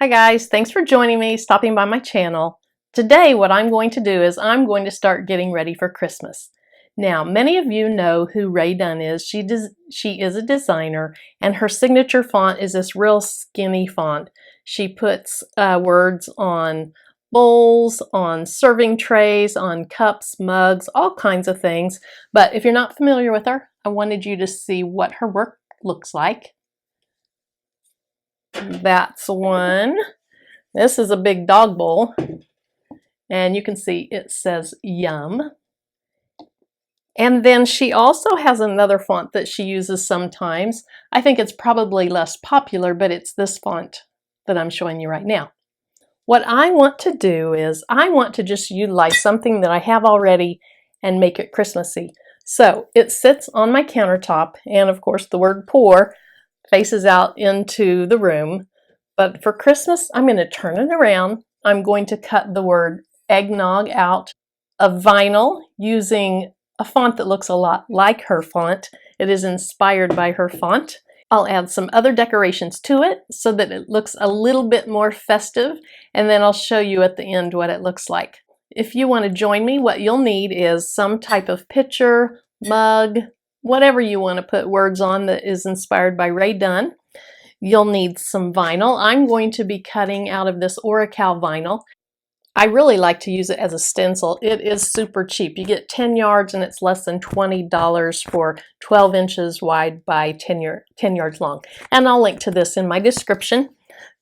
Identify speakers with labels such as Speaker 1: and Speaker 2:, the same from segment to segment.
Speaker 1: Hi guys, thanks for joining me, stopping by my channel. Today what I'm going to do is I'm going to start getting ready for Christmas. Now, many of you know who Rae Dunn is. She is a designer, and her signature font is this real skinny font. She puts words on bowls, on serving trays, on cups, mugs, all kinds of things. But if you're not familiar with her, I wanted you to see what her work looks like. That's one. This is a big dog bowl, and you can see it says yum. And then she also has another font that she uses sometimes. I think it's probably less popular, but it's this font that I'm showing you right now. What I want to do is I want to just utilize something that I have already and make it Christmassy. So it sits on my countertop, and of course the word pour faces out into the room. But for Christmas, I'm going to turn it around. I'm going to cut the word eggnog out of vinyl using a font that looks a lot like her font. It is inspired by her font. I'll add some other decorations to it so that it looks a little bit more festive, and then I'll show you at the end what it looks like. If you want to join me, what you'll need is some type of pitcher, mug, whatever you want to put words on that is inspired by Rae Dunn. You'll need some vinyl. I'm going to be cutting out of this Oracal vinyl. I really like to use it as a stencil. It is super cheap. You get 10 yards and it's less than $20 for 12 inches wide by 10 yards long. And I'll link to this in my description.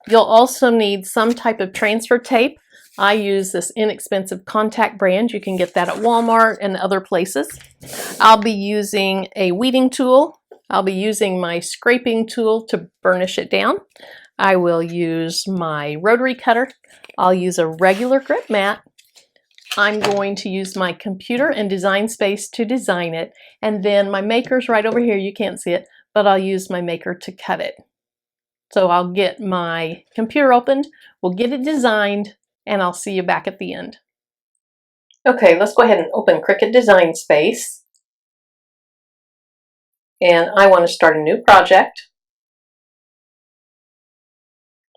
Speaker 1: You'll also need some type of transfer tape. I use this inexpensive contact brand. You can get that at Walmart and other places. I'll be using a weeding tool. I'll be using my scraping tool to burnish it down. I will use my rotary cutter. I'll use a regular grip mat. I'm going to use my computer and design space to design it. And then my maker's right over here. You can't see it, but I'll use my maker to cut it. So I'll get my computer opened, we'll get it designed, and I'll see you back at the end. Okay, let's go ahead and open Cricut Design Space. And I want to start a new project.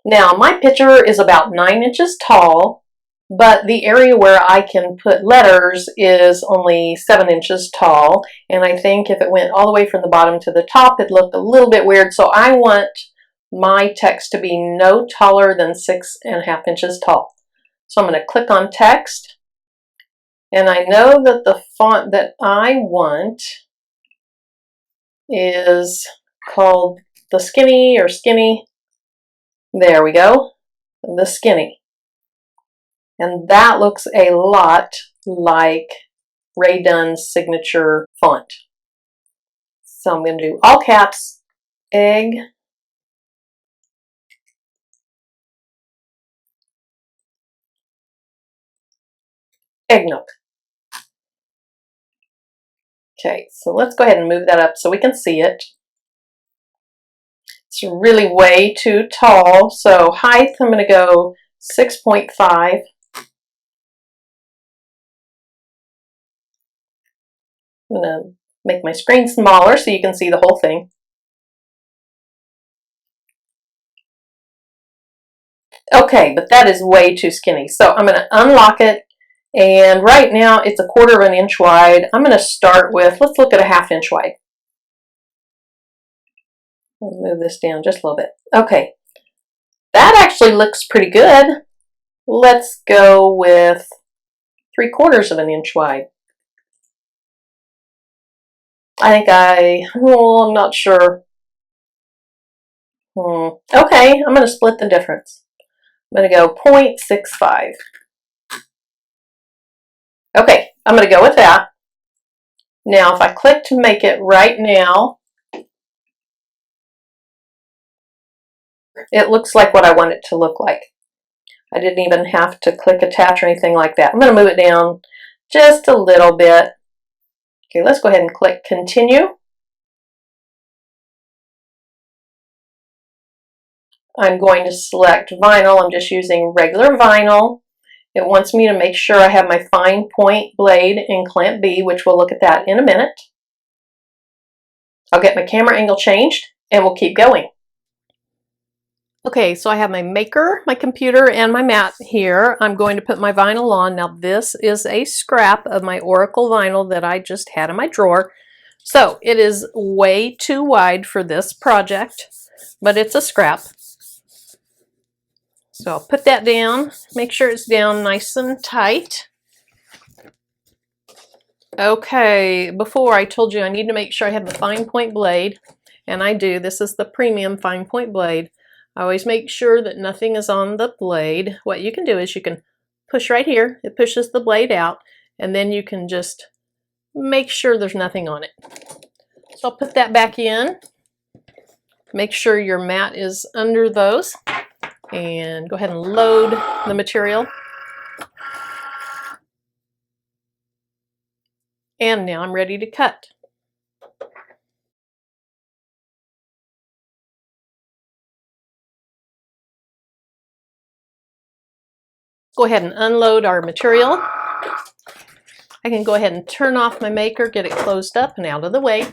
Speaker 1: Now, my picture is about 9 inches tall, but the area where I can put letters is only 7 inches tall. And I think if it went all the way from the bottom to the top, it looked a little bit weird. So I want my text to be no taller than 6.5 inches tall. So I'm going to click on text. And I know that the font that I want is called the Skinny or Skinny. There we go, the Skinny. And that looks a lot like Rae Dunn's signature font. So I'm going to do all caps, Eggnog. Okay, so let's go ahead and move that up so we can see it. It's really way too tall, so height I'm going to go 6.5. I'm going to make my screen smaller so you can see the whole thing. Okay, but that is way too skinny, so I'm going to unlock it, and right now it's 1/4 inch wide. I'm going to start with, let's look at 1/2 inch wide. I'll move this down just a little bit. Okay, that actually looks pretty good. Let's go with 3/4 inch wide. I'm not sure. Okay, I'm going to split the difference. I'm going to go 0.65. Okay, I'm going to go with that. Now, if I click to make it right now, it looks like what I want it to look like. I didn't even have to click attach or anything like that. I'm going to move it down just a little bit. Okay, let's go ahead and click continue. I'm going to select vinyl. I'm just using regular vinyl. It wants me to make sure I have my fine point blade in clamp B, which we'll look at that in a minute. I'll get my camera angle changed and we'll keep going. Okay, so I have my maker, my computer, and my mat here. I'm going to put my vinyl on. Now this is a scrap of my Oracle vinyl that I just had in my drawer. So it is way too wide for this project, but it's a scrap. So I'll put that down, make sure it's down nice and tight. Okay, before I told you I need to make sure I have the fine point blade, and I do. This is the premium fine point blade. I always make sure that nothing is on the blade. What you can do is you can push right here. It pushes the blade out, and then you can just make sure there's nothing on it. So I'll put that back in. Make sure your mat is under those, and go ahead and load the material. And now I'm ready to cut. Go ahead and unload our material. I can go ahead and turn off my maker, get it closed up and out of the way.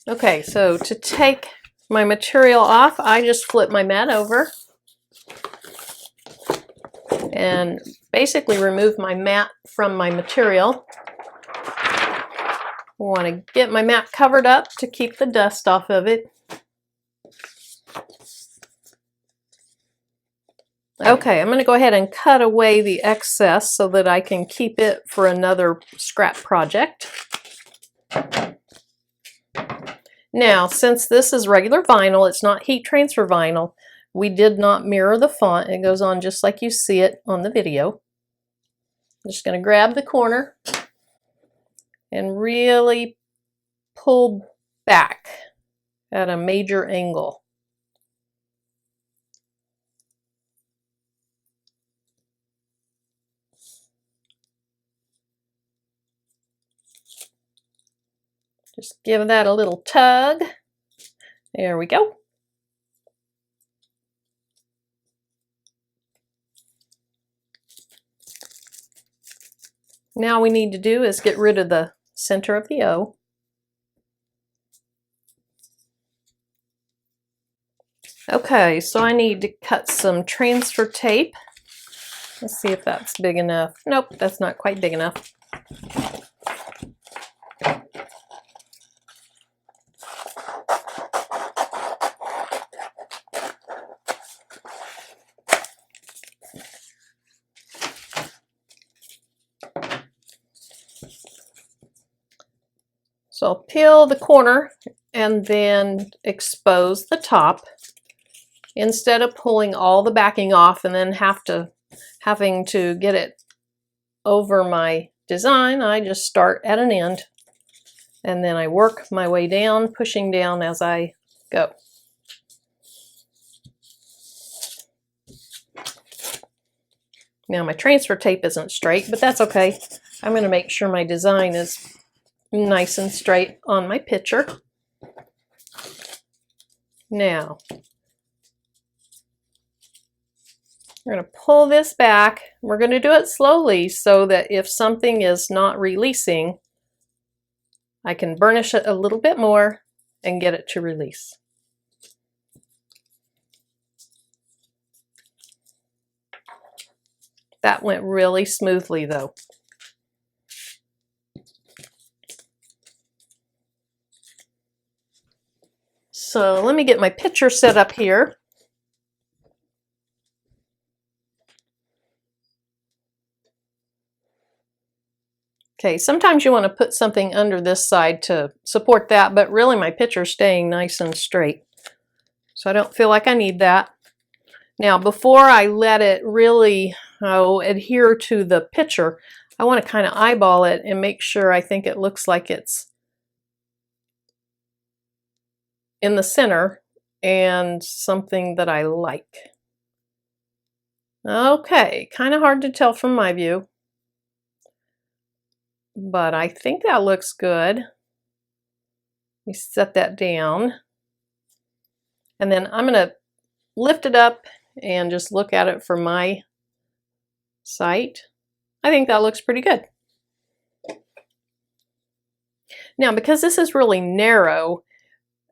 Speaker 1: Okay, so to take my material off, I just flip my mat over and basically remove my mat from my material. I want to get my mat covered up to keep the dust off of it. Okay, I'm going to go ahead and cut away the excess so that I can keep it for another scrap project. Now, since this is regular vinyl, it's not heat transfer vinyl, we did not mirror the font. It goes on just like you see it on the video. I'm just going to grab the corner and really pull back at a major angle. Just give that a little tug. There we go. Now we need to do is get rid of the center of the O. Okay, so I need to cut some transfer tape. Let's see if that's big enough. Nope, that's not quite big enough. So I'll peel the corner and then expose the top instead of pulling all the backing off and then having to get it over my design. I just start at an end and then I work my way down, pushing down as I go. Now my transfer tape isn't straight, but that's okay. I'm going to make sure my design is nice and straight on my picture. Now, we're going to pull this back. We're going to do it slowly so that if something is not releasing, I can burnish it a little bit more and get it to release. That went really smoothly though. So let me get my picture set up here. Okay, sometimes you want to put something under this side to support that, but really my picture's staying nice and straight. So I don't feel like I need that. Now, before I let it really adhere to the picture, I want to kind of eyeball it and make sure I think it looks like it's in the center and something that I like. Okay, kind of hard to tell from my view, but I think that looks good. Let me set that down. And then I'm going to lift it up and just look at it from my sight. I think that looks pretty good. Now, because this is really narrow,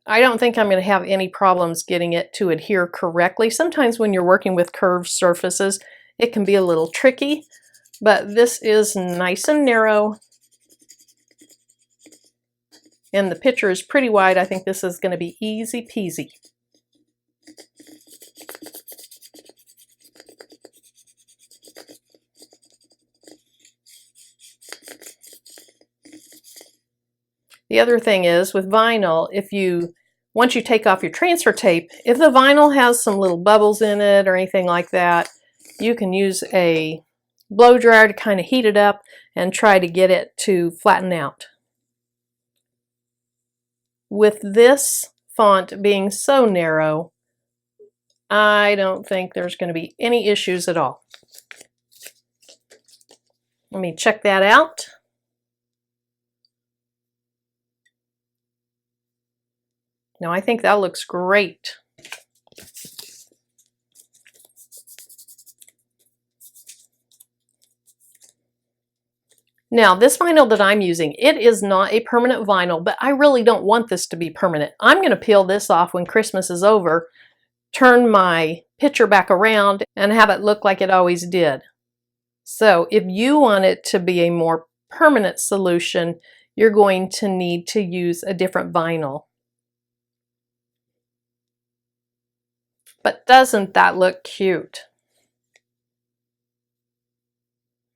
Speaker 1: I don't think I'm going to have any problems getting it to adhere correctly. Sometimes when you're working with curved surfaces, it can be a little tricky, but this is nice and narrow. And the picture is pretty wide. I think this is going to be easy peasy. The other thing is with vinyl, once you take off your transfer tape, if the vinyl has some little bubbles in it or anything like that, you can use a blow dryer to kind of heat it up and try to get it to flatten out. With this font being so narrow, I don't think there's going to be any issues at all. Let me check that out. Now I think that looks great. Now this vinyl that I'm using, it is not a permanent vinyl, but I really don't want this to be permanent. I'm going to peel this off when Christmas is over, turn my picture back around, and have it look like it always did. So if you want it to be a more permanent solution, you're going to need to use a different vinyl. But doesn't that look cute?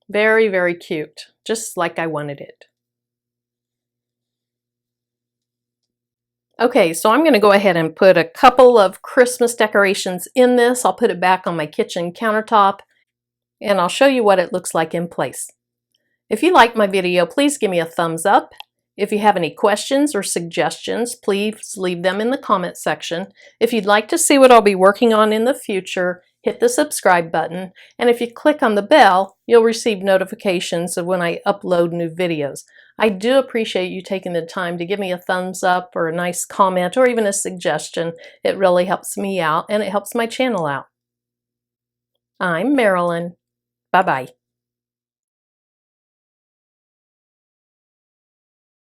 Speaker 1: Very, very cute, just like I wanted it. Okay, so I'm going to go ahead and put a couple of Christmas decorations in this. I'll put it back on my kitchen countertop, and I'll show you what it looks like in place. If you liked my video, please give me a thumbs up. If you have any questions or suggestions, please leave them in the comment section. If you'd like to see what I'll be working on in the future, hit the subscribe button. And if you click on the bell, you'll receive notifications of when I upload new videos. I do appreciate you taking the time to give me a thumbs up or a nice comment or even a suggestion. It really helps me out and it helps my channel out. I'm Marilyn. Bye-bye.